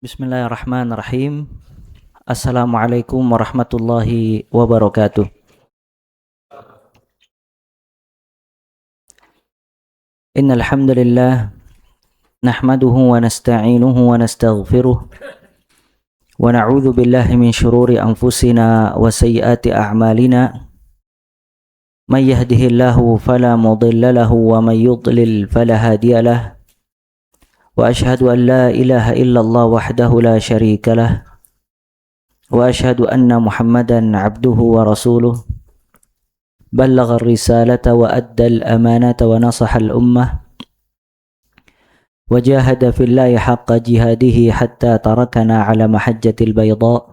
Bismillahirrahmanirrahim. Assalamualaikum warahmatullahi wabarakatuh. Innal hamdalillah nahmaduhu wa nasta'inuhu wa nastaghfiruh wa na'udzu billahi min shururi anfusina wa sayyiati a'malina. May yahdihillahu fala mudilla lahu wa may yudlil fala hadiya lahu. Wa ashhadu an la ilaha illallah wahdahu la syarika lah. Wa ashhadu anna Muhammadan abduhu wa rasuluh. Ballagha ar-risalata wa adda al-amanata wa nasaha al-ummah. Wa jahada fillahi haqqa jihadihi hatta tarakana ala mahajjatil bayda.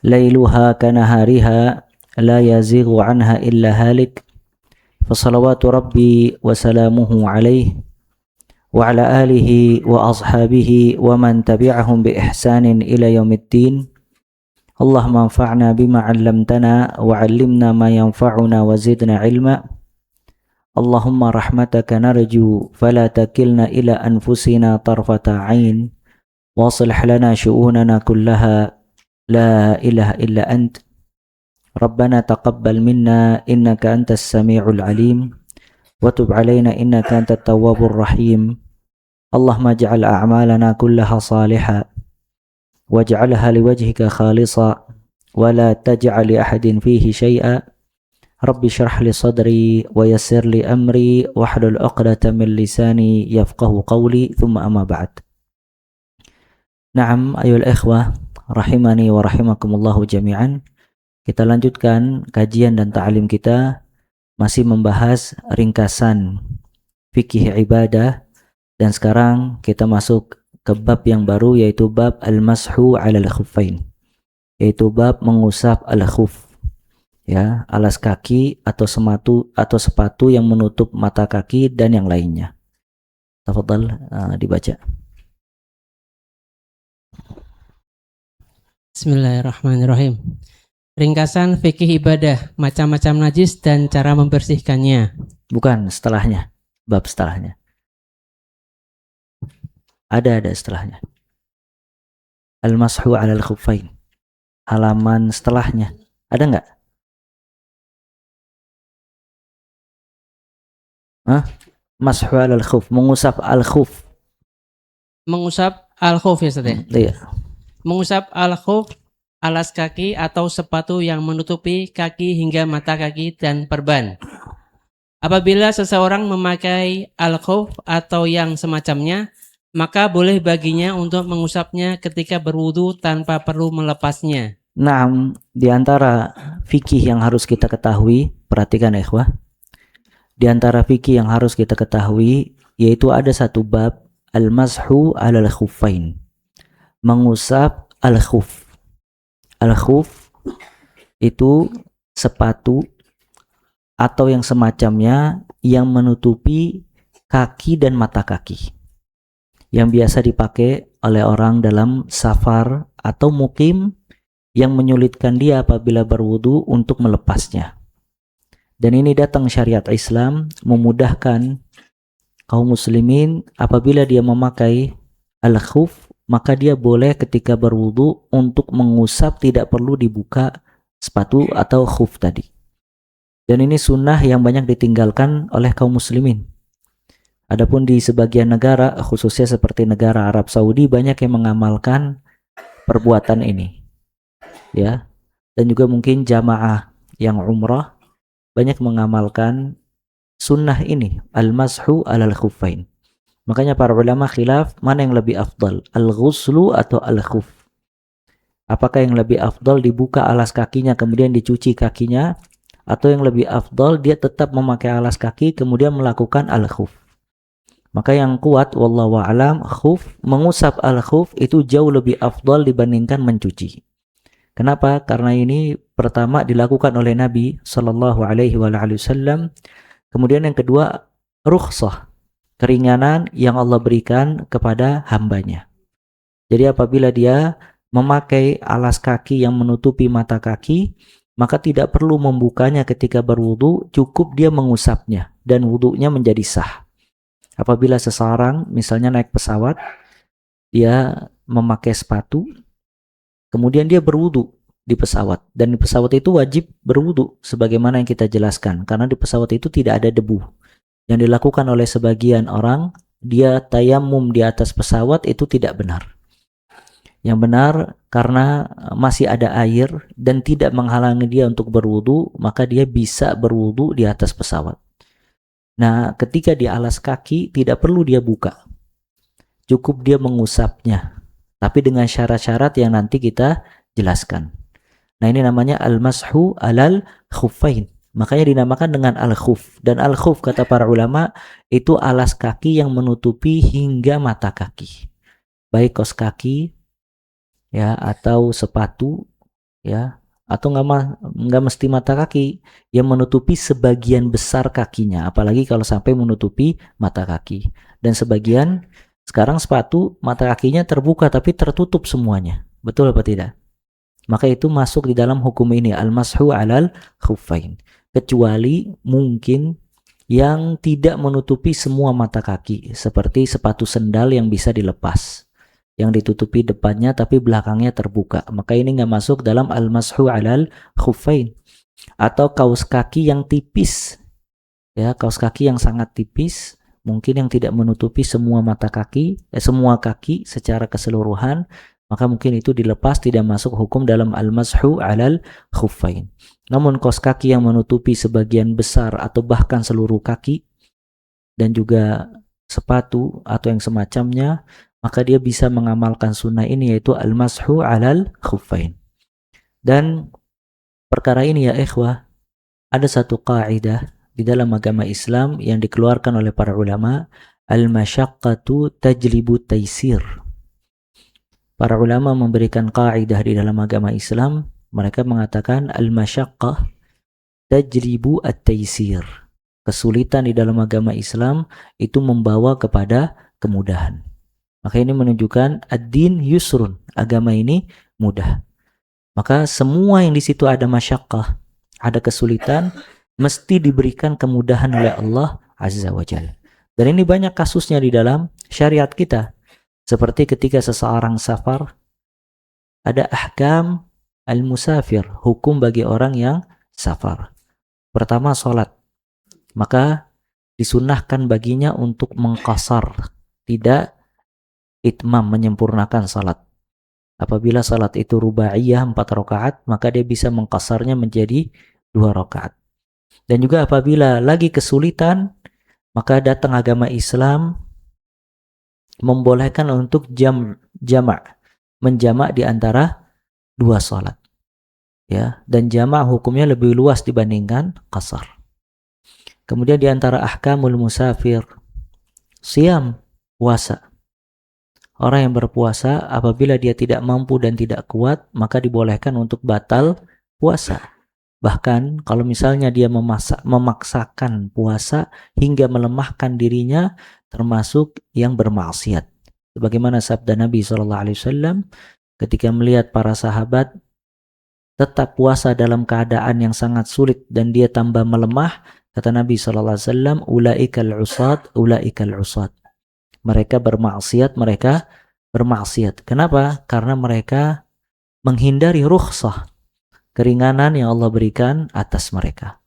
Lailuha kanahariha la yazighu anha illa halik. Fa salawatu rabbi wa salamuhu alaihi wa ala alihi wa ashabihi wa man tabi'ahum bi ihsanin ila yaumiddin. Allahumma anfa'na bima 'allamtana wa 'allimna ma yanfa'una wa zidna 'ilma. Allahumma rahmataka narju fala takilna ila anfusina tarfata 'ain wa aslih lana syu'unana kullaha la ilaha illa ant. Rabbana taqabbal minna innaka antas sami'ul 'alim wa tub 'alaina innaka antat tawwabur rahim. Allahumma ij'al a'malana kullaha salihah waj'alha liwajhika khalisa wa la taj'al li ahadin fihi syai'a. Rabbi shrah li sadri wa yassir li amri wahlul 'uqdatam min lisani yafqahu qawli, thumma amma ba'd. Na'am ayol ikhwah rahimani wa rahimakumullahu jami'an. Kita lanjutkan kajian dan ta'lim kita, masih membahas ringkasan fikih ibadah, dan sekarang kita masuk ke bab yang baru, yaitu bab al-mashu 'alal khuffain, yaitu bab mengusap al-khuf, ya, alas kaki atau sepatu yang menutup mata kaki dan yang lainnya. Tafadhal dibaca. Bismillahirrahmanirrahim. Ringkasan fikih ibadah, macam-macam najis dan cara membersihkannya. Bukan setelahnya, bab setelahnya. Ada setelahnya. Al-mashu 'alal khuffain. Halaman setelahnya. Ada enggak? Mashu 'alal khuf, mengusap al-khuf. Mengusap al-khuf ya Ustaz ya? Iya. Mengusap al-khuf, alas kaki atau sepatu yang menutupi kaki hingga mata kaki dan perban. Apabila seseorang memakai al-khuf atau yang semacamnya, maka boleh baginya untuk mengusapnya ketika berwudu tanpa perlu melepasnya. Nah, di antara fikih yang harus kita ketahui, perhatikan ikhwah. Di antara fikih yang harus kita ketahui, yaitu ada satu bab al-mashu 'alal khuffain, mengusap al-khuf. Al-khuf itu sepatu atau yang semacamnya yang menutupi kaki dan mata kaki, yang biasa dipakai oleh orang dalam safar atau mukim, yang menyulitkan dia apabila berwudu untuk melepasnya. Dan ini datang syariat Islam memudahkan kaum muslimin apabila dia memakai al-khuf, maka dia boleh ketika berwudu untuk mengusap, tidak perlu dibuka sepatu atau khuf tadi. Dan ini sunnah yang banyak ditinggalkan oleh kaum muslimin. Adapun di sebagian negara, khususnya seperti negara Arab Saudi, banyak yang mengamalkan perbuatan ini, ya. Dan juga mungkin jamaah yang umrah banyak mengamalkan sunnah ini, al-mashu 'alal khuffain. Makanya para ulama khilaf mana yang lebih afdal, al-ghuslu atau al-khuf. Apakah yang lebih afdal dibuka alas kakinya kemudian dicuci kakinya, atau yang lebih afdal dia tetap memakai alas kaki kemudian melakukan al-khuf. Maka yang kuat wallahu a'lam, khuf, mengusap al-khuf itu jauh lebih afdal dibandingkan mencuci. Kenapa? Karena ini pertama dilakukan oleh Nabi sallallahu alaihi wasallam. Kemudian yang kedua, rukhsah, keringanan yang Allah berikan kepada hambanya. Jadi apabila dia memakai alas kaki yang menutupi mata kaki, maka tidak perlu membukanya ketika berwudu, cukup dia mengusapnya dan wudunya menjadi sah. Apabila seseorang misalnya naik pesawat, dia memakai sepatu, kemudian dia berwudu di pesawat, dan di pesawat itu wajib berwudu sebagaimana yang kita jelaskan, karena di pesawat itu tidak ada debu. Yang dilakukan oleh sebagian orang, dia tayamum di atas pesawat, itu tidak benar. Yang benar, karena masih ada air dan tidak menghalangi dia untuk berwudu, maka dia bisa berwudu di atas pesawat. Nah, ketika di alas kaki tidak perlu dia buka, cukup dia mengusapnya, tapi dengan syarat-syarat yang nanti kita jelaskan. Nah, ini namanya al-mashu alal khuffain. Makanya dinamakan dengan al-khuf. Dan al-khuf kata para ulama itu alas kaki yang menutupi hingga mata kaki. Baik kaos kaki ya, atau sepatu ya, atau nggak mesti mata kaki, yang menutupi sebagian besar kakinya, apalagi kalau sampai menutupi mata kaki. Dan sebagian sekarang sepatu mata kakinya terbuka tapi tertutup semuanya, betul apa tidak? Maka itu masuk di dalam hukum ini, al-mashu alal khuffain, kecuali mungkin yang tidak menutupi semua mata kaki, seperti sepatu sendal yang bisa dilepas, yang ditutupi depannya tapi belakangnya terbuka, maka ini nggak masuk dalam al-mashu alal khuffain. Atau kaos kaki yang tipis ya, kaos kaki yang sangat tipis, mungkin yang tidak menutupi semua mata kaki, semua kaki secara keseluruhan, maka mungkin itu dilepas, tidak masuk hukum dalam al-mashu alal khuffain. Namun kaos kaki yang menutupi sebagian besar atau bahkan seluruh kaki, dan juga sepatu atau yang semacamnya, maka dia bisa mengamalkan sunnah ini, yaitu al-mashu alal khuffain. Dan perkara ini ya ikhwah, ada satu kaidah di dalam agama Islam yang dikeluarkan oleh para ulama, al-masyaqqatu tajlibu taysir. Para ulama memberikan kaidah di dalam agama Islam, mereka mengatakan al-masyaqqah tajlibu at-taysir. Kesulitan di dalam agama Islam itu membawa kepada kemudahan. Maka ini menunjukkan ad-din yusrun, agama ini mudah. Maka semua yang di situ ada masyaqqah, ada kesulitan, mesti diberikan kemudahan oleh Allah Azza wa Jalla. Dan ini banyak kasusnya di dalam syariat kita. Seperti ketika seseorang safar, ada ahkam al-musafir, hukum bagi orang yang safar. Pertama, sholat. Maka disunnahkan baginya untuk mengqasar, tidak itmam, menyempurnakan salat. Apabila salat itu rubaiyah 4 rakaat, maka dia bisa mengqasarnya menjadi 2 rakaat. Dan juga apabila lagi kesulitan, maka datang agama Islam membolehkan untuk jamak, menjamak di antara 2 salat. Ya, dan jamak hukumnya lebih luas dibandingkan qasar. Kemudian di antara ahkamul musafir, siam, puasa. Orang yang berpuasa apabila dia tidak mampu dan tidak kuat, maka dibolehkan untuk batal puasa. Bahkan kalau misalnya dia memaksakan puasa hingga melemahkan dirinya, termasuk yang bermaksiat. Sebagaimana sabda Nabi SAW ketika melihat para sahabat tetap puasa dalam keadaan yang sangat sulit dan dia tambah melemah, kata Nabi SAW, ulaikal usad, ulaikal usad. Mereka bermaksiat, mereka bermaksiat. Kenapa? Karena mereka menghindari rukhsah, keringanan yang Allah berikan atas mereka.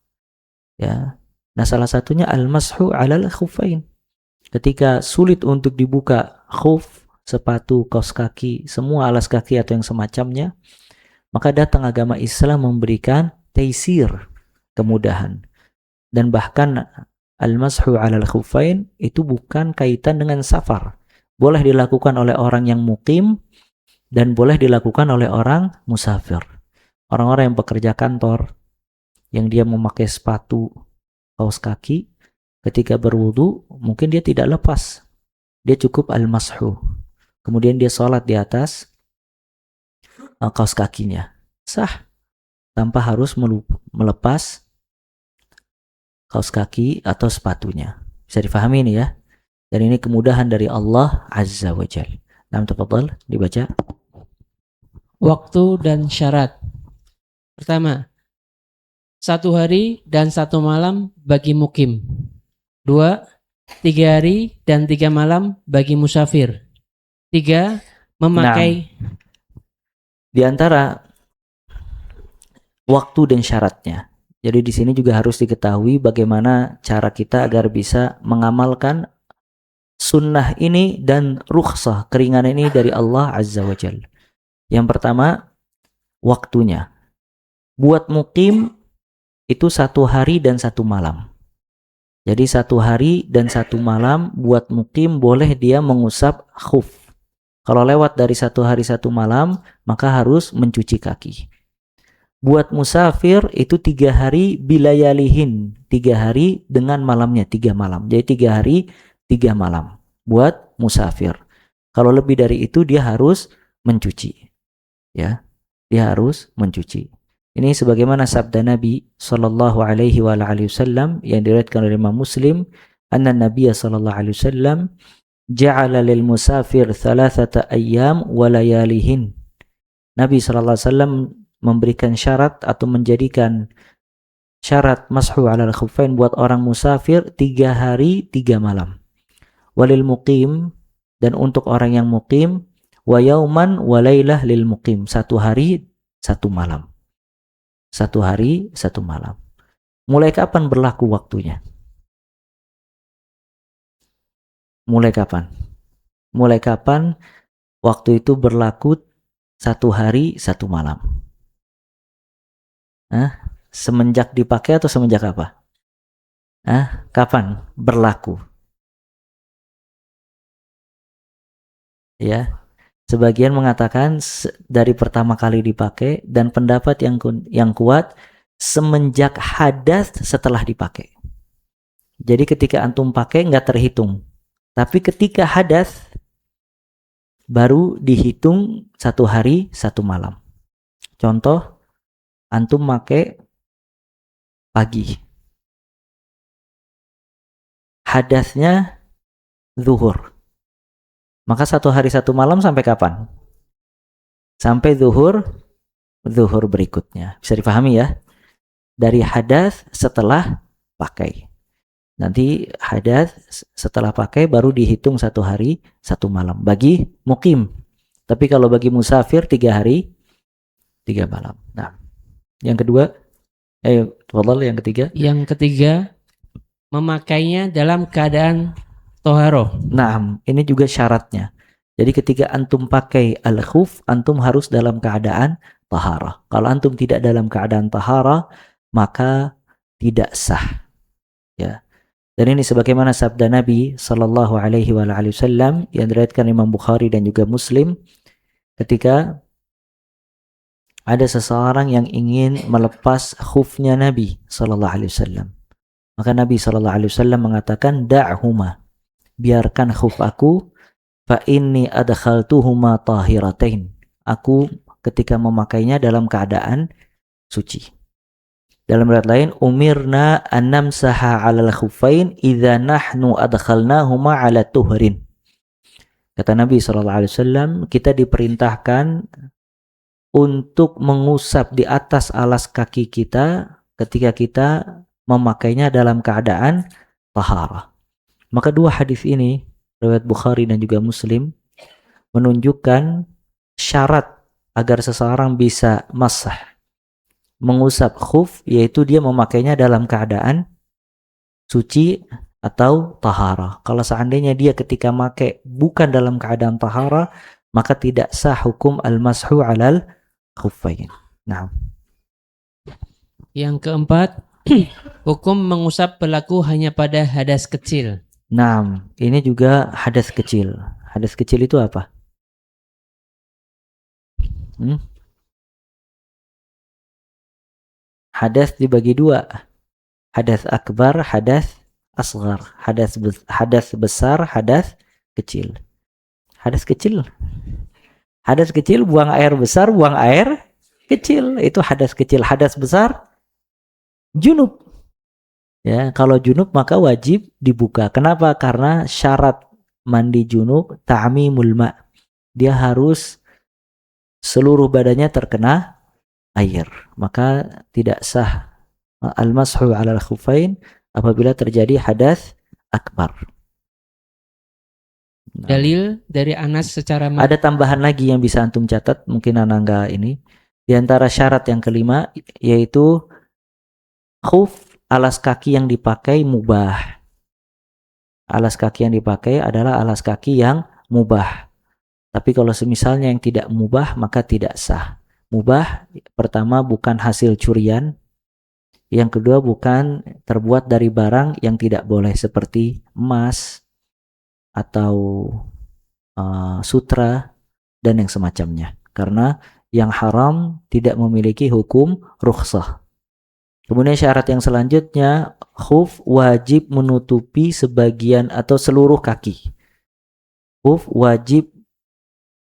Ya. Nah, salah satunya al-mashu alal khuffain. Ketika sulit untuk dibuka khuf, sepatu, kaos kaki, semua alas kaki atau yang semacamnya, maka datang agama Islam memberikan taysir, kemudahan. Dan bahkan al-mashu alal khuffain itu bukan kaitan dengan safar. Boleh dilakukan oleh orang yang mukim dan boleh dilakukan oleh orang musafir. Orang-orang yang bekerja kantor, yang dia memakai sepatu, kaos kaki, ketika berwudu mungkin dia tidak lepas. Dia cukup al-mashu. Kemudian dia sholat di atas kaos kakinya. Sah. Tanpa harus melepas kaos kaki atau sepatunya. Bisa difahami ini ya. Dan ini kemudahan dari Allah Azza wa Jalla. Nah, tafadhal dibaca. Waktu dan syarat. Pertama, 1 hari dan 1 malam bagi mukim. 2, 3 hari dan 3 malam bagi musafir. 3, memakai Di antara waktu dan syaratnya. Jadi di sini juga harus diketahui bagaimana cara kita agar bisa mengamalkan sunnah ini dan rukhsah, keringanan ini dari Allah Azza wa Jalla. Yang pertama, waktunya. Buat mukim itu 1 hari dan 1 malam. Jadi 1 hari dan 1 malam buat mukim boleh dia mengusap khuf. Kalau lewat dari 1 hari 1 malam, maka harus mencuci kaki. Buat musafir itu 3 hari bilayalihin, 3 hari dengan malamnya, 3 malam. Jadi 3 hari 3 malam buat musafir. Kalau lebih dari itu dia harus mencuci. Ya, dia harus mencuci. Ini sebagaimana sabda Nabi sallallahu alaihi wasallam yang diriwayatkan oleh Imam Muslim, anna Nabiy sallallahu alaihi wasallam ja'ala lil musafir 3 ayyam wa layalihin. Nabi sallallahu alaihi wasallam memberikan syarat atau menjadikan syarat mashu ala al-khuffain buat orang musafir 3 hari 3 malam. Walil muqim, dan untuk orang yang muqim, wa yauman wa lailah lil muqim, 1 hari 1 malam. 1 hari 1 malam. Mulai kapan berlaku waktunya? Mulai kapan? Mulai kapan waktu itu berlaku 1 hari 1 malam? Semenjak dipakai atau semenjak apa? Kapan berlaku? Ya, sebagian mengatakan dari pertama kali dipakai, dan pendapat yang kuat semenjak hadas setelah dipakai. Jadi ketika antum pakai nggak terhitung, tapi ketika hadas baru dihitung 1 hari 1 malam. Contoh, antum pakai pagi, hadasnya zuhur, maka 1 hari 1 malam sampai kapan? Sampai zuhur berikutnya. Bisa dipahami ya? Dari hadas setelah pakai. Nanti hadas setelah pakai baru dihitung 1 hari 1 malam bagi mukim. Tapi kalau bagi musafir 3 hari 3 malam. Nah, yang kedua, yang ketiga. Yang ketiga, memakainya dalam keadaan toharoh. Nah, ini juga syaratnya. Jadi ketika antum pakai al-khuf, antum harus dalam keadaan taharah. Kalau antum tidak dalam keadaan taharah, maka tidak sah. Ya. Dan ini sebagaimana sabda Nabi sallallahu alaihi wasallam yang diriwayatkan Imam Bukhari dan juga Muslim, ketika ada seseorang yang ingin melepas khufnya Nabi sallallahu alaihi wasallam. Maka Nabi sallallahu alaihi wasallam mengatakan, da'huma, biarkan khuf aku, fa inni adkhaltuhuma tahiratain. Aku ketika memakainya dalam keadaan suci. Dalam riwayat lain, umirna an namsaha 'alal khuffain idza nahnu adkhalnahuma 'ala tuhrin. Kata Nabi sallallahu alaihi wasallam, kita diperintahkan untuk mengusap di atas alas kaki kita ketika kita memakainya dalam keadaan taharah. Maka 2 hadis ini, riwayat Bukhari dan juga Muslim, menunjukkan syarat agar seseorang bisa masah, mengusap khuf, yaitu dia memakainya dalam keadaan suci atau taharah. Kalau seandainya dia ketika pakai bukan dalam keadaan taharah, maka tidak sah hukum al-mashu 'alal khuffain. Nah. Yang keempat, hukum mengusap berlaku hanya pada hadas kecil. Nah, ini juga hadas kecil. Hadas kecil itu apa? Hadas dibagi 2. Hadas akbar, hadas asghar. Hadas besar, hadas kecil. Hadas kecil buang air besar, buang air kecil, itu hadas kecil. Hadas besar junub. Ya, kalau junub maka wajib dibuka. Kenapa? Karena syarat mandi junub ta'mimul ma'. Dia harus seluruh badannya terkena air. Maka tidak sah al-mashu 'alal khuffain apabila terjadi hadas akbar. Nah, Dalil dari Anas secara ada tambahan lagi yang bisa antum catat, mungkin ana enggak ini. Di antara syarat yang kelima yaitu khuf, alas kaki yang dipakai mubah. Alas kaki yang dipakai adalah alas kaki yang mubah. Tapi kalau semisalnya yang tidak mubah maka tidak sah. Mubah pertama bukan hasil curian, yang kedua bukan terbuat dari barang yang tidak boleh seperti emas atau sutra dan yang semacamnya. Karena yang haram tidak memiliki hukum rukhsah. Kemudian syarat yang selanjutnya, khuf wajib menutupi sebagian atau seluruh kaki. Khuf wajib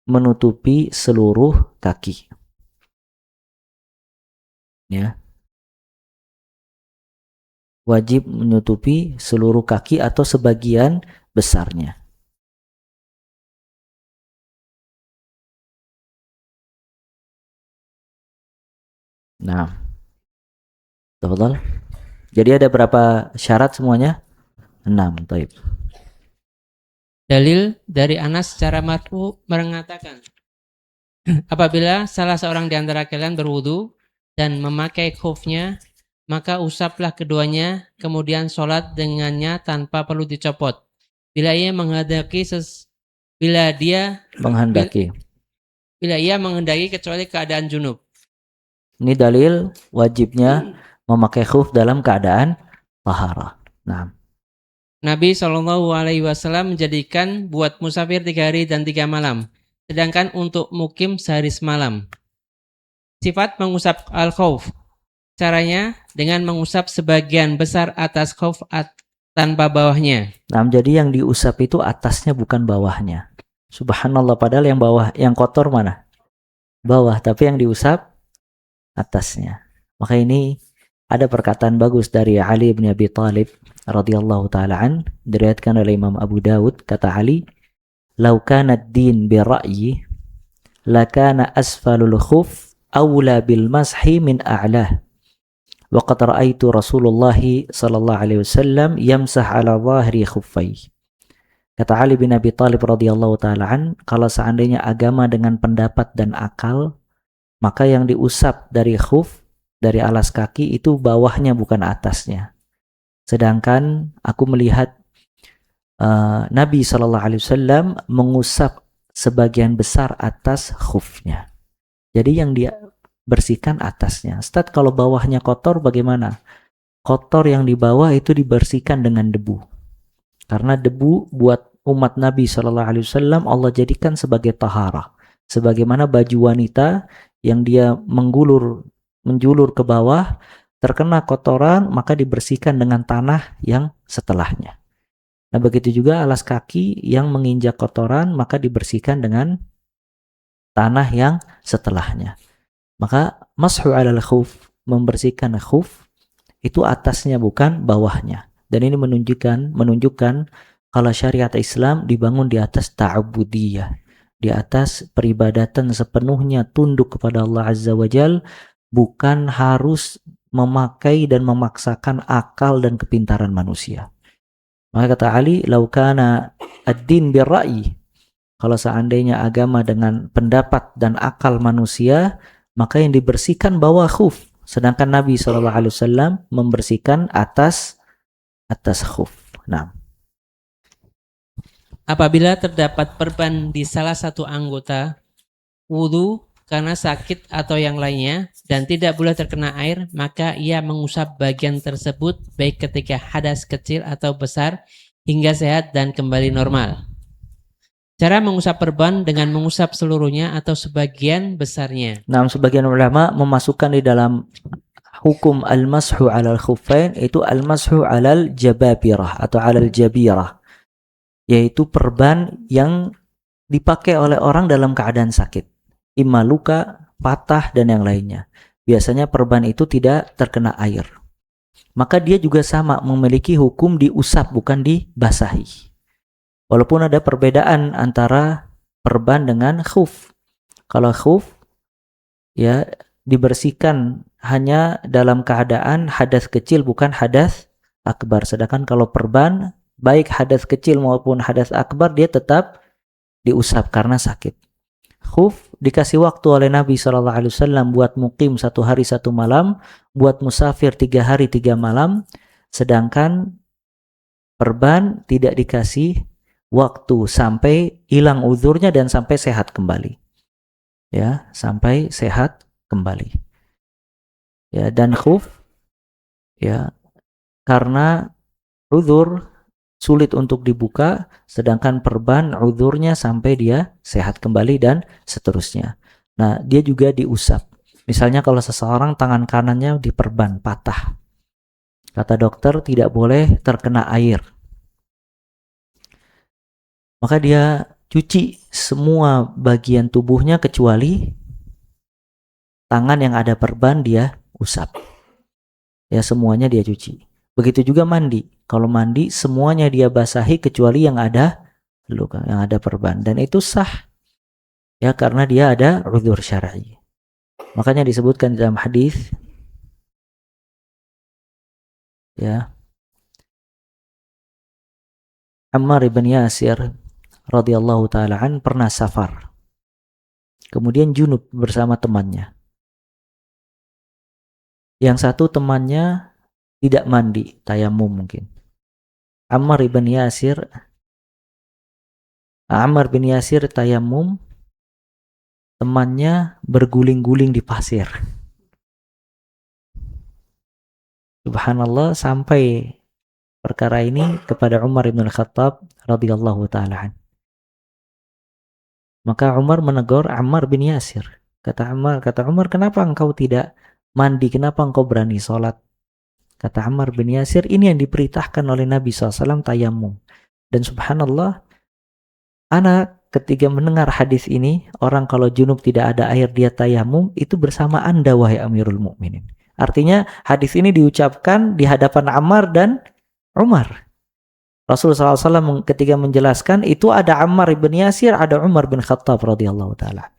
menutupi seluruh kaki. Ya. Wajib menutupi seluruh kaki atau sebagian besarnya. Nah, tafadhal. Jadi ada berapa syarat semuanya? 6. Taib. dalil dari Anas secara marfu mengatakan, apabila salah seorang di antara kalian berwudu dan memakai khufnya, maka usaplah keduanya, kemudian sholat dengannya tanpa perlu dicopot. Bila ia menghendaki bila ia menghendaki kecuali keadaan junub. Ini dalil wajibnya memakai khuf dalam keadaan taharah. Nah, Nabi SAW menjadikan buat musafir 3 hari dan 3 malam, sedangkan untuk mukim sehari semalam. Sifat mengusap al-khuf, caranya dengan mengusap sebagian besar atas khuf tanpa bawahnya. jadi yang diusap itu atasnya bukan bawahnya. Subhanallah, padahal yang bawah, yang kotor mana? Bawah, tapi yang diusap atasnya. Maka ini ada perkataan bagus dari Ali bin Abi Thalib radhiyallahu taala an, diriwayatkan oleh Imam Abu Dawud. Kata Ali, "Lau kana ad-din bi ra'yi, lakana asfalul khuf awla bil mashi min a'lah. Wa qad ra'aitu Rasulullah sallallahu alaihi wasallam yamsah ala dhahri khuffai." Kata Ali bin Abi Thalib radhiyallahu taala an, kalau seandainya agama dengan pendapat dan akal, maka yang diusap dari khuf, dari alas kaki itu bawahnya bukan atasnya. Sedangkan aku melihat Nabi SAW mengusap sebagian besar atas khufnya. Jadi yang dia bersihkan atasnya. Ustaz, kalau bawahnya kotor bagaimana? Kotor yang di bawah itu dibersihkan dengan debu. Karena debu buat umat Nabi SAW Allah jadikan sebagai taharah. Sebagaimana baju wanita yang dia menjulur ke bawah, terkena kotoran, maka dibersihkan dengan tanah yang setelahnya. Nah, begitu juga alas kaki yang menginjak kotoran, maka dibersihkan dengan tanah yang setelahnya. Maka mashu alal khuf, membersihkan khuf, itu atasnya bukan bawahnya. Dan ini menunjukkan kalau syariat Islam dibangun di atas ta'abudiyah, di atas peribadatan sepenuhnya tunduk kepada Allah Azza wa Jal, bukan harus memakai dan memaksakan akal dan kepintaran manusia. Maka kata Ali, laukana ad-din birra'yi, kalau seandainya agama dengan pendapat dan akal manusia, maka yang dibersihkan bawah khuf, sedangkan Nabi SAW membersihkan atas khuf. Nah, apabila terdapat perban di salah satu anggota wudu karena sakit atau yang lainnya dan tidak boleh terkena air, maka ia mengusap bagian tersebut baik ketika hadas kecil atau besar hingga sehat dan kembali normal. Cara mengusap perban dengan mengusap seluruhnya atau sebagian besarnya. Nah, sebagian ulama memasukkan di dalam hukum al-mashu alal khuffain itu al-mashu alal jababirah atau alal jabirah, yaitu perban yang dipakai oleh orang dalam keadaan sakit, imma luka, patah, dan yang lainnya. Biasanya perban itu tidak terkena air, maka dia juga sama memiliki hukum diusap bukan dibasahi. Walaupun ada perbedaan antara perban dengan khuf. Kalau khuf ya dibersihkan hanya dalam keadaan hadas kecil bukan hadas akbar, sedangkan kalau perban baik hadas kecil maupun hadas akbar, dia tetap diusap karena sakit. Khuf dikasih waktu oleh Nabi SAW buat mukim 1 hari 1 malam, buat musafir 3 hari 3 malam, sedangkan perban tidak dikasih waktu sampai hilang uzurnya dan sampai sehat kembali. Ya, sampai sehat kembali. Ya, dan khuf ya karena uzur sulit untuk dibuka, sedangkan perban uzurnya sampai dia sehat kembali dan seterusnya. Nah, dia juga diusap. Misalnya kalau seseorang tangan kanannya diperban patah, kata dokter tidak boleh terkena air, maka dia cuci semua bagian tubuhnya kecuali tangan yang ada perban, dia usap. Ya, semuanya dia cuci. Begitu juga mandi. Kalau mandi semuanya dia basahi kecuali yang ada luka, yang ada perban, dan itu sah. Ya, karena dia ada uzur syar'i. Makanya disebutkan dalam hadis ya, Ammar ibn Yasir radhiyallahu taala an pernah safar. Kemudian junub bersama temannya. Yang satu temannya tidak mandi, tayamum mungkin. Ammar bin Yasir tayamum, temannya berguling-guling di pasir. Subhanallah, sampai perkara ini kepada Umar bin Khattab radhiyallahu taala. Maka Umar menegur Ammar bin Yasir. Kata Umar, kenapa engkau tidak mandi? Kenapa engkau berani sholat? Kata Ammar bin Yasir, ini yang diperintahkan oleh Nabi SAW, tayamum. Dan subhanallah, anak ketika mendengar hadis ini, orang kalau junub tidak ada air dia tayamum, itu bersama Anda wahai Amirul Mukminin. Artinya hadis ini diucapkan di hadapan Ammar dan Umar. Rasulullah SAW ketika menjelaskan itu ada Ammar bin Yasir, ada Umar bin Khattab radhiyallahu taala.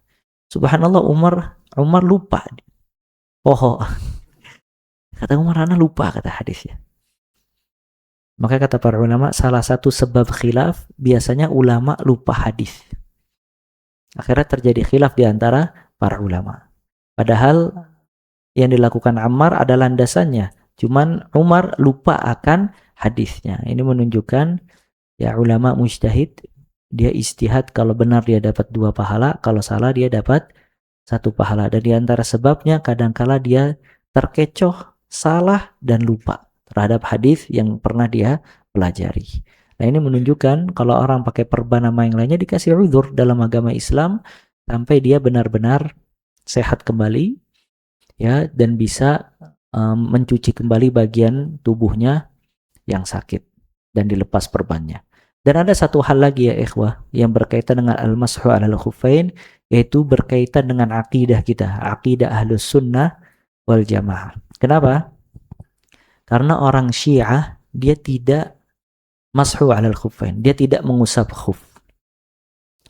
Subhanallah, Umar lupa. Oh, kata Umar, ana lupa, kata hadisnya. Maka kata para ulama, salah satu sebab khilaf biasanya ulama lupa hadis. Akhirnya terjadi khilaf di antara para ulama. Padahal yang dilakukan Ammar ada landasannya, cuman Umar lupa akan hadisnya. Ini menunjukkan ya ulama mujtahid, dia istihad, kalau benar dia dapat 2 pahala, kalau salah dia dapat 1 pahala. Dan di antara sebabnya kadangkala dia terkecoh, salah dan lupa terhadap hadis yang pernah dia pelajari. Nah, ini menunjukkan kalau orang pakai perban nama yang lainnya dikasih uzur dalam agama Islam sampai dia benar-benar sehat kembali ya, dan bisa mencuci kembali bagian tubuhnya yang sakit dan dilepas perbannya. Dan ada satu hal lagi ya ikhwah yang berkaitan dengan al-mashu 'alal khuffain, yaitu berkaitan dengan akidah kita, akidah Ahlus Sunnah wal Jamaah. Kenapa? Karena orang Syiah dia tidak mashu 'alal khuffain, dia tidak mengusap khuf.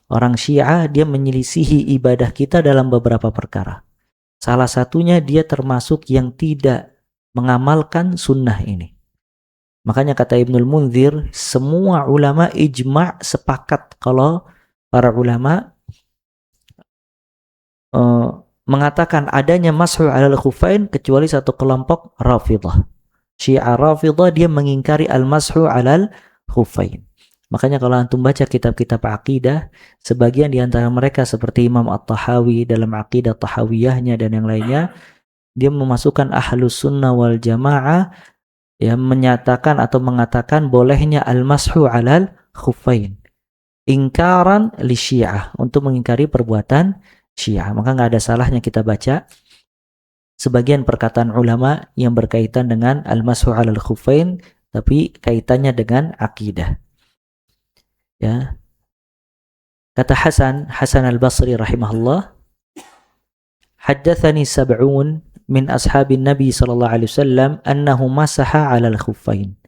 Orang Syiah dia menyelisihi ibadah kita dalam beberapa perkara. Salah satunya dia termasuk yang tidak mengamalkan sunnah ini. Makanya kata Ibnul Munzir, semua ulama ijma' sepakat kalau para ulama mengatakan adanya mashu 'alal khuffain kecuali satu kelompok Rafidhah. Syiah Rafidhah dia mengingkari al-mashu 'alal khuffain. Makanya kalau antum baca kitab-kitab akidah, sebagian di antara mereka seperti Imam At-Tahawi dalam akidah Tahawiyahnya dan yang lainnya, dia memasukkan Ahlus Sunnah wal Jamaah ya, menyatakan atau mengatakan bolehnya al-mashu 'alal khuffain, ingkaran li Syiah, untuk mengingkari perbuatan Syiah. Maka nggak ada salahnya kita baca sebagian perkataan ulama yang berkaitan dengan al-mashu 'alal khuffain, tapi kaitannya dengan akidah. Ya. Kata Hasan al-Basri rahimahullah, haddatsani sab'un min ashabin Nabi sallallahu alaihi wasallam annahu masaha 'alal khuffain.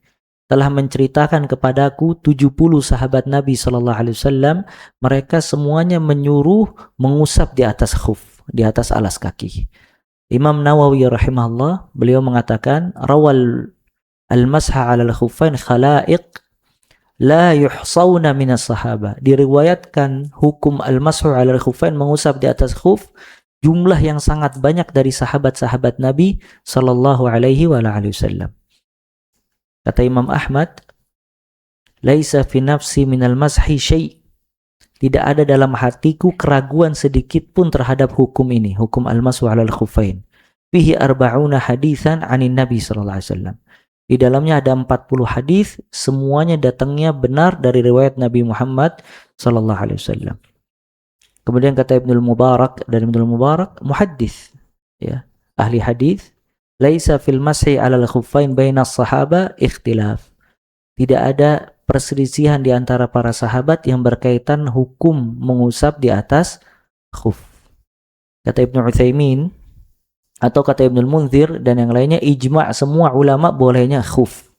Telah menceritakan kepadaku 70 sahabat Nabi sallallahu alaihi wasallam, mereka semuanya menyuruh mengusap di atas khuf, di atas alas kaki. Imam Nawawi rahimahullah, beliau mengatakan rawal al-masha 'alal khuffain khalaiq la yuhsawna minas sahaba. Diriwayatkan hukum al-mashu 'alal khuffain, mengusap di atas khuf, jumlah yang sangat banyak dari sahabat-sahabat Nabi sallallahu alaihi wasallam. Kata Imam Ahmad, laisa fi nafsi minal mashi syai'. Tidak ada dalam hatiku keraguan sedikit pun terhadap hukum ini, hukum al-mashu 'alal khuffain. Fihi arba'una haditsan 'anin Nabi sallallahu alaihi wasallam. Di dalamnya ada 40 hadis, semuanya datangnya benar dari riwayat Nabi Muhammad sallallahu alaihi wasallam. Kemudian kata Ibnul Mubarak, dari Ibnul Mubarak, muhaddis, ya, ahli hadis, laisa fil mashi 'alal khuffain baina as-sahaba ikhtilaf. Tidak ada perselisihan di antara para sahabat yang berkaitan hukum mengusap di atas khuf. Kata Ibnu Utsaimin atau kata Ibnul Munzir dan yang lainnya, ijma' semua ulama bolehnya khuf.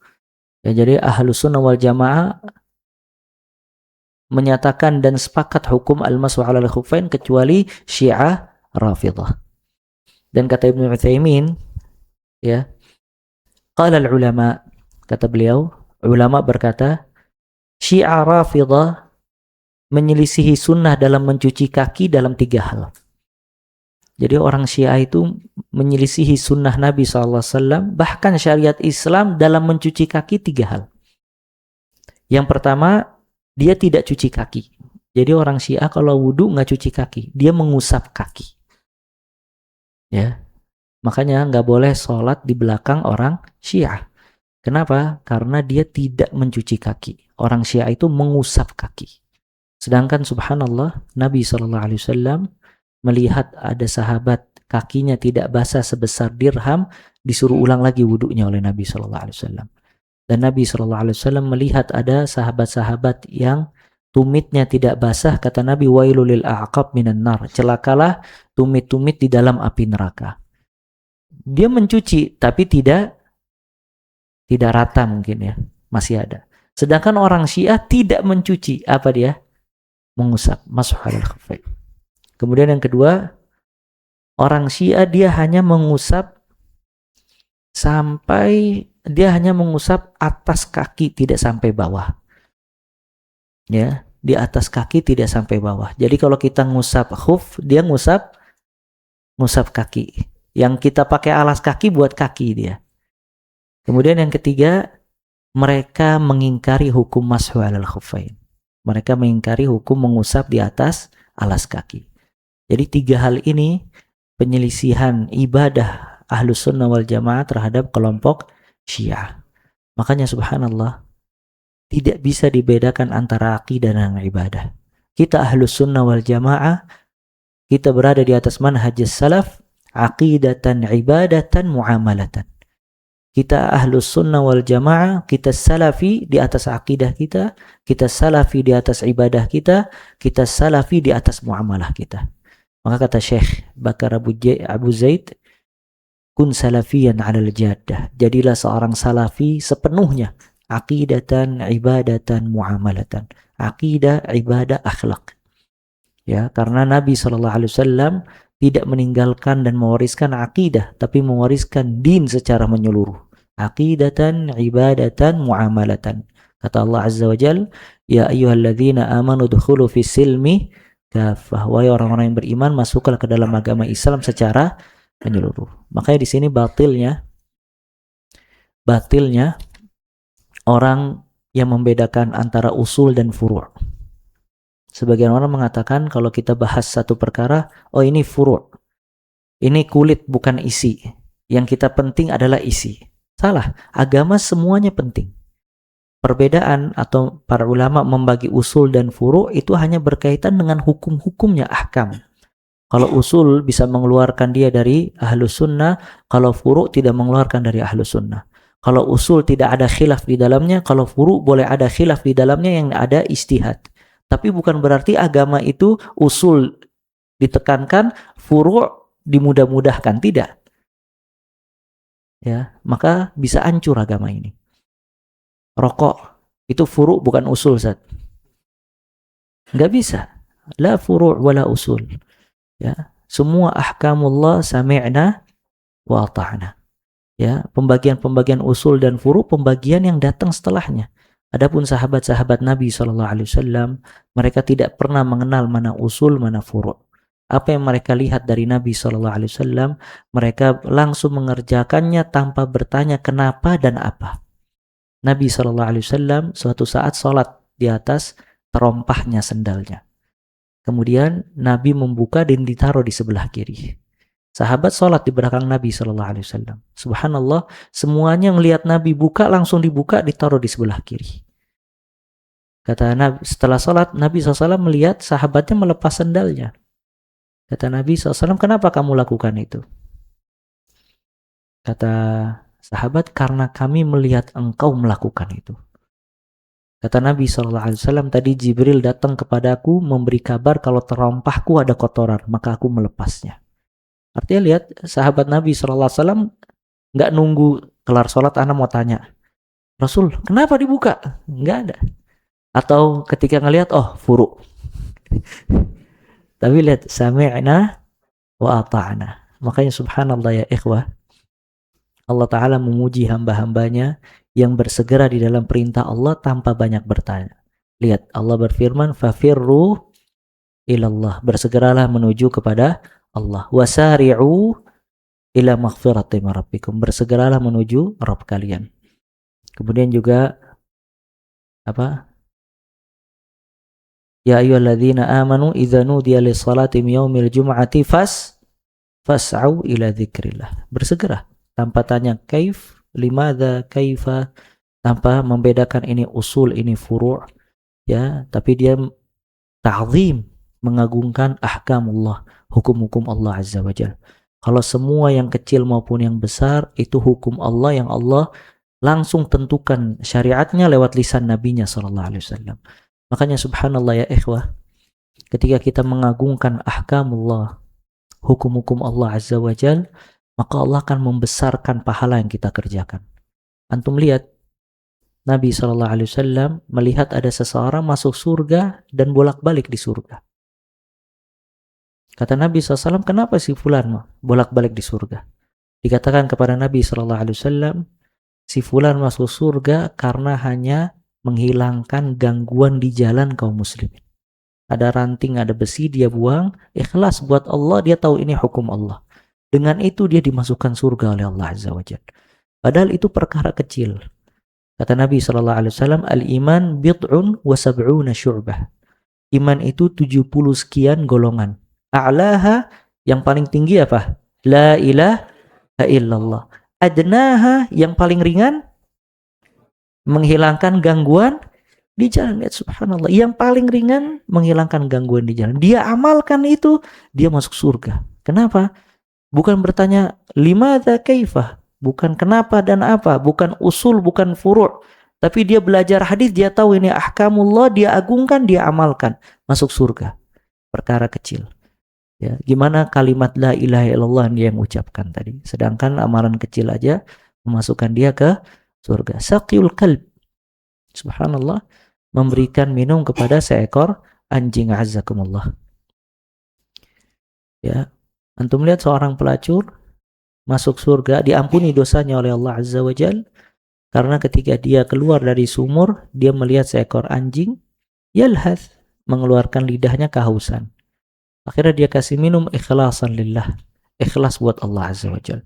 Ya, jadi Ahlus Sunnah wal Jamaah menyatakan dan sepakat hukum al-mashu 'alal khuffain kecuali Syiah Rafidhah. Dan kata Ibnu Utsaimin, ya, qala al-ulama, kata beliau, ulama berkata, Syiah Rafidhah menyelisihi sunnah dalam mencuci kaki dalam 3 hal. Jadi orang Syiah itu menyelisihi sunnah Nabi SAW, bahkan syariat Islam dalam mencuci kaki 3 hal. Yang pertama, dia tidak cuci kaki. Jadi orang Syiah kalau wudhu nggak cuci kaki, dia mengusap kaki. Ya, makanya nggak boleh sholat di belakang orang Syiah. Kenapa? Karena dia tidak mencuci kaki. Orang Syiah itu mengusap kaki. Sedangkan subhanallah, Nabi SAW melihat ada sahabat kakinya tidak basah sebesar dirham, disuruh ulang lagi wudhunya oleh Nabi SAW. Dan Nabi SAW melihat ada sahabat-sahabat yang tumitnya tidak basah, kata Nabi, wailul lil a'qab minan nar, celakalah tumit-tumit di dalam api neraka. Dia mencuci tapi tidak rata mungkin ya, masih ada. Sedangkan orang Syiah tidak mencuci, apa dia? Mengusap, mashu 'alal khuffain. Kemudian yang kedua, orang Syiah dia hanya mengusap atas kaki, tidak sampai bawah. Ya, di atas kaki tidak sampai bawah. Jadi kalau kita ngusap khuf, dia ngusap kaki. Yang kita pakai alas kaki buat kaki dia. Kemudian yang ketiga, mereka mengingkari hukum mashu 'alal khuffain. Mereka mengingkari hukum mengusap di atas alas kaki. Jadi 3 hal ini penyelisihan ibadah Ahlus Sunnah wal Jamaah terhadap kelompok Syiah. Makanya subhanallah, tidak bisa dibedakan antara akidah dan ibadah. Kita Ahlus Sunnah wal Jamaah, kita berada di atas manhajus salaf, aqidatan, ibadatan, muamalatan. Kita Ahlus Sunnah wal Jamaah, kita salafi di atas akidah kita salafi di atas ibadah kita salafi di atas muamalah kita. Maka kata Syekh Bakar Abu Zaid, kun salafiyan 'alal jaddah. Jadilah seorang salafi sepenuhnya, aqidatan, ibadatan, muamalatan. Aqidah, ibadah, akhlak. Ya, karena Nabi SAW tidak meninggalkan dan mewariskan aqidah, tapi mewariskan din secara menyeluruh. Aqidatan, ibadatan, muamalatan. Kata Allah Azza wa Jalla, ya ayyuhalladzina amanu dukhulu fis silmi kafah, wahai orang-orang yang beriman, masuklah ke dalam agama Islam secara menyeluruh. Makanya di sini batilnya orang yang membedakan antara usul dan furu'. Sebagian orang mengatakan kalau kita bahas satu perkara, oh ini furu', ini kulit bukan isi, yang kita penting adalah isi. Salah, agama semuanya penting. Perbedaan atau para ulama membagi usul dan furu' itu hanya berkaitan dengan hukum-hukumnya, ahkam. Kalau usul bisa mengeluarkan dia dari Ahlus Sunnah, kalau furu' tidak mengeluarkan dari Ahlus Sunnah. Kalau usul tidak ada khilaf di dalamnya, kalau furu' boleh ada khilaf di dalamnya yang ada ijtihad. Tapi bukan berarti agama itu usul ditekankan, furu' dimudah-mudahkan, tidak. Ya, maka bisa hancur agama ini. Rokok itu furu' bukan usul, Zat. Enggak bisa. La furu' wala usul. Ya, semua ahkamullah sami'na wa ata'na. Ya, pembagian-pembagian usul dan furu' pembagian yang datang setelahnya. Adapun sahabat-sahabat Nabi SAW, mereka tidak pernah mengenal mana usul, mana furu'. Apa yang mereka lihat dari Nabi SAW, mereka langsung mengerjakannya tanpa bertanya kenapa dan apa. Nabi SAW suatu saat sholat di atas terompahnya sendalnya. Kemudian Nabi membuka dan ditaruh di sebelah kiri. Sahabat sholat di belakang Nabi SAW. Subhanallah, semuanya ngelihat Nabi buka, langsung dibuka, ditaruh di sebelah kiri. Kata Nabi, setelah sholat, Nabi SAW melihat sahabatnya melepas sendalnya. Kata Nabi SAW, kenapa kamu lakukan itu? Kata sahabat, karena kami melihat engkau melakukan itu. Kata Nabi SAW, tadi Jibril datang kepadaku memberi kabar kalau terompahku ada kotoran, maka aku melepasnya. Artinya lihat, sahabat Nabi SAW nggak nunggu kelar sholat, anak mau tanya, Rasul, kenapa dibuka? Nggak ada. Atau ketika ngelihat, oh furu. Tapi lihat, sami'na wa ata'na. Makanya subhanallah ya ikhwah, Allah Ta'ala memuji hamba-hambanya yang bersegera di dalam perintah Allah tanpa banyak bertanya. Lihat, Allah berfirman, fafirru ilallah. Bersegeralah menuju kepada Allah. Wasari'u ila maghfirati rabbikum. Bersegeralah menuju Rabb kalian. Kemudian juga apa? Ya ayyuhalladzina amanu idza nudiya lis-salati min yaumil jum'ati fas'au ila dzikrillah. Bersegera tanpa tanya kaif, limadza, kaifa, tanpa membedakan ini usul, ini furu', ya, tapi dia ta'zim, mengagungkan ahkamullah, hukum-hukum Allah Azza wa Jalla. Kalau semua yang kecil maupun yang besar itu hukum Allah yang Allah langsung tentukan syariatnya lewat lisan nabinya sallallahu alaihi wasallam. Makanya subhanallah ya ikhwah, ketika kita mengagungkan ahkamullah, hukum-hukum Allah Azza wa Jalla, maka Allah akan membesarkan pahala yang kita kerjakan. Antum lihat, Nabi SAW melihat ada seseorang masuk surga dan bolak-balik di surga. Kata Nabi SAW, kenapa si fulan bolak-balik di surga? Dikatakan kepada Nabi SAW, si fulan masuk surga karena hanya menghilangkan gangguan di jalan kaum muslimin. Ada ranting, ada besi, dia buang, ikhlas buat Allah, dia tahu ini hukum Allah. Dengan itu dia dimasukkan surga oleh Allah Azza wa Jalla. Padahal itu perkara kecil. Kata Nabi SAW, al-iman bid'un wa sab'una syu'bah. Iman itu 70 sekian golongan. A'laha, yang paling tinggi apa? La ilaha illallah. Adnaha, yang paling ringan, menghilangkan gangguan di jalan. Lihat subhanallah, yang paling ringan menghilangkan gangguan di jalan. Dia amalkan itu, dia masuk surga. Kenapa? Bukan bertanya limadza kaifah, bukan kenapa dan apa, bukan usul, bukan furu', tapi dia belajar hadis, dia tahu ini ahkamullah, dia agungkan, dia amalkan, masuk surga. Perkara kecil. Ya, gimana kalimat la ilaha illallah dia yang ucapkan tadi, sedangkan amalan kecil aja memasukkan dia ke surga. Saqiyul qalb, subhanallah, memberikan minum kepada seekor anjing, azzakumullah. Ya, antum lihat seorang pelacur masuk surga, diampuni dosanya oleh Allah Azza wa Jal, karena ketika dia keluar dari sumur, dia melihat seekor anjing yalhath, mengeluarkan lidahnya kehausan. Akhirnya dia kasih minum ikhlasan lillah, ikhlas buat Allah Azza wa Jal.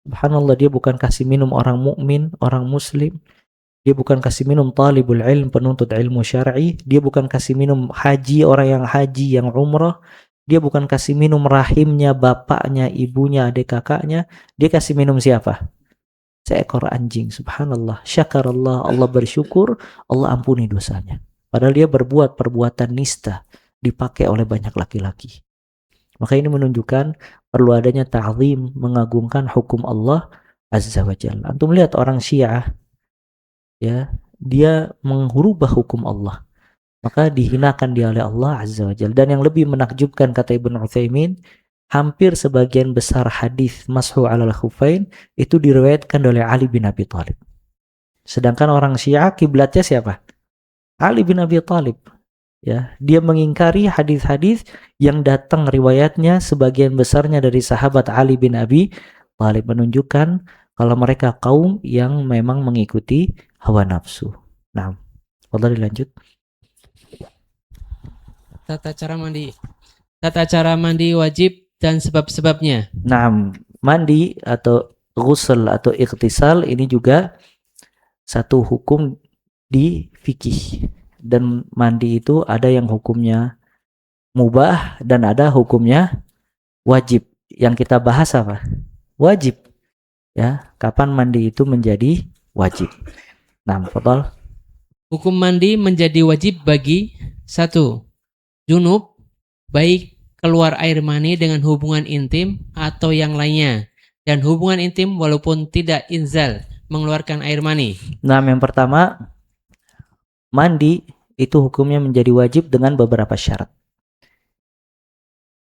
Subhanallah, dia bukan kasih minum orang mukmin, orang muslim. Dia bukan kasih minum talibul ilm, penuntut ilmu syar'i. Dia bukan kasih minum haji, orang yang haji, yang umrah. Dia bukan kasih minum rahimnya, bapaknya, ibunya, adik kakaknya. Dia kasih minum siapa? Seekor anjing. Subhanallah, syakarallah, Allah bersyukur, Allah ampuni dosanya. Padahal dia berbuat perbuatan nista, dipakai oleh banyak laki-laki. Maka ini menunjukkan perlu adanya ta'zim, mengagungkan hukum Allah Azza wa Jalla. Antum lihat orang Syiah, ya, dia mengubah hukum Allah, maka dihinakan dia oleh Allah Azza wa Jalla. Dan yang lebih menakjubkan, kata Ibnu Utsaimin, hampir sebagian besar hadis mashu alal khufain itu diriwayatkan oleh Ali bin Abi Thalib. Sedangkan orang Syiah kiblatnya siapa? Ali bin Abi Thalib. Ya, dia mengingkari hadis-hadis yang datang riwayatnya sebagian besarnya dari sahabat Ali bin Abi Thalib, menunjukkan kalau mereka kaum yang memang mengikuti hawa nafsu. Nah, Fadhal dilanjut. Tata cara mandi wajib dan sebab-sebabnya. Nah, mandi atau ghusl atau ightisal ini juga satu hukum di fikih. Dan mandi itu ada yang hukumnya mubah dan ada hukumnya wajib. Yang kita bahas apa? Wajib. Ya, kapan mandi itu menjadi wajib. Nah, fadhal. Hukum mandi menjadi wajib bagi 1. Junub, baik keluar air mani dengan hubungan intim atau yang lainnya, dan hubungan intim walaupun tidak inzal mengeluarkan air mani. Nah, yang pertama, mandi itu hukumnya menjadi wajib dengan beberapa syarat.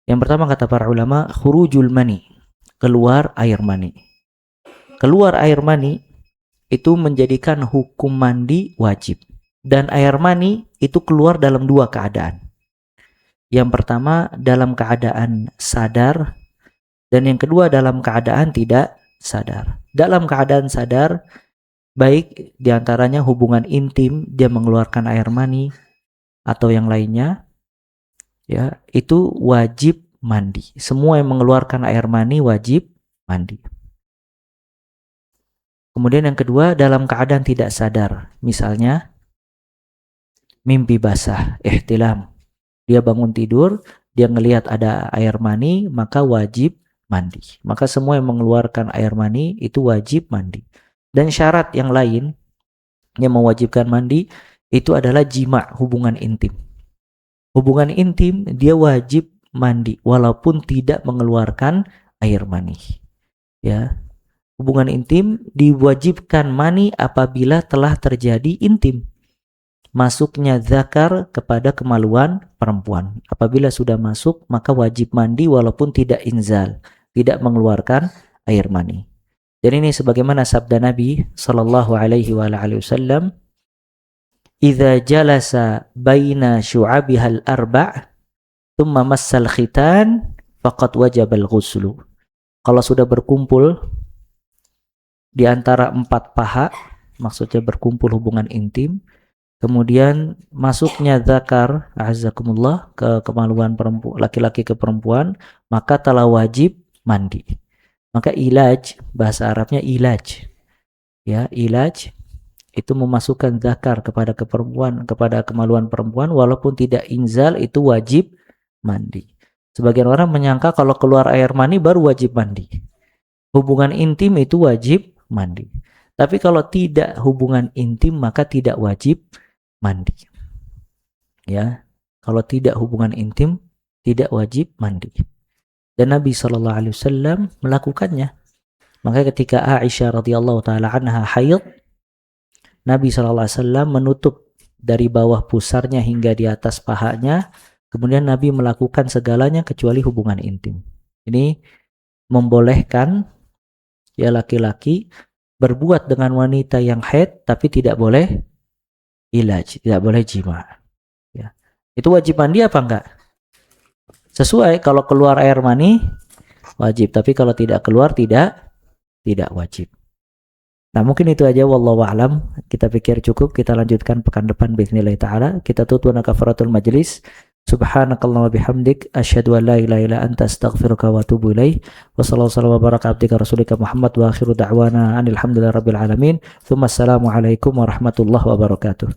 Yang pertama kata para ulama, khurujul mani, keluar air mani. Keluar air mani itu menjadikan hukum mandi wajib. Dan air mani itu keluar dalam dua keadaan. Yang pertama dalam keadaan sadar, dan yang kedua dalam keadaan tidak sadar. Dalam keadaan sadar, baik diantaranya hubungan intim, dia mengeluarkan air mani, atau yang lainnya, ya itu wajib mandi. Semua yang mengeluarkan air mani wajib mandi. Kemudian yang kedua dalam keadaan tidak sadar, misalnya mimpi basah, ihtilam. Dia bangun tidur, dia ngelihat ada air mani, maka wajib mandi. Maka semua yang mengeluarkan air mani itu wajib mandi. Dan syarat yang lain yang mewajibkan mandi itu adalah jima, hubungan intim. Hubungan intim dia wajib mandi walaupun tidak mengeluarkan air mani. Ya. Hubungan intim diwajibkan mani apabila telah terjadi intim. Masuknya zakar kepada kemaluan perempuan. Apabila sudah masuk, maka wajib mandi walaupun tidak inzal, tidak mengeluarkan air mani. Dan ini sebagaimana sabda Nabi sallallahu alaihi wasallam, "Idza jalasa baina syu'abihal arba' thumma massal khitan faqad wajabal ghuslu." Kalau sudah berkumpul di antara 4 paha, maksudnya berkumpul hubungan intim, kemudian masuknya zakar, azakumullah, ke kemaluan perempuan, laki-laki ke perempuan, maka telah wajib mandi. Maka ilaj, bahasa Arabnya ilaj. Ya, ilaj itu memasukkan zakar kepada kepada kemaluan perempuan walaupun tidak inzal, itu wajib mandi. Sebagian orang menyangka kalau keluar air mani baru wajib mandi. Hubungan intim itu wajib mandi. Tapi kalau tidak hubungan intim maka tidak wajib mandi. Ya, kalau tidak hubungan intim tidak wajib mandi. Dan Nabi SAW melakukannya. Maka ketika Aisyah radhiyallahu taala anha haid, Nabi SAW menutup dari bawah pusarnya hingga di atas pahanya. Kemudian Nabi melakukan segalanya kecuali hubungan intim. Ini membolehkan ya laki-laki berbuat dengan wanita yang haid tapi tidak boleh ilaj, tidak boleh jima. Ya. Itu wajib mandi apa enggak? Sesuai, kalau keluar air mani wajib, tapi kalau tidak keluar tidak wajib. Nah, mungkin itu aja, wallahu a'lam. Kita pikir cukup, kita lanjutkan pekan depan bismillah taala. Kita tutup kafaratul majlis. Subhanakallahumma bihamdik asyhadu an la ilaha illa anta astaghfiruka wa atubu ilaik. Wa sallallahu wa baraka abdika rasulika Muhammad wa akhiru da'wana alhamdulillahi rabbil alamin. Tsumma assalamu alaikum warahmatullahi wabarakatuh.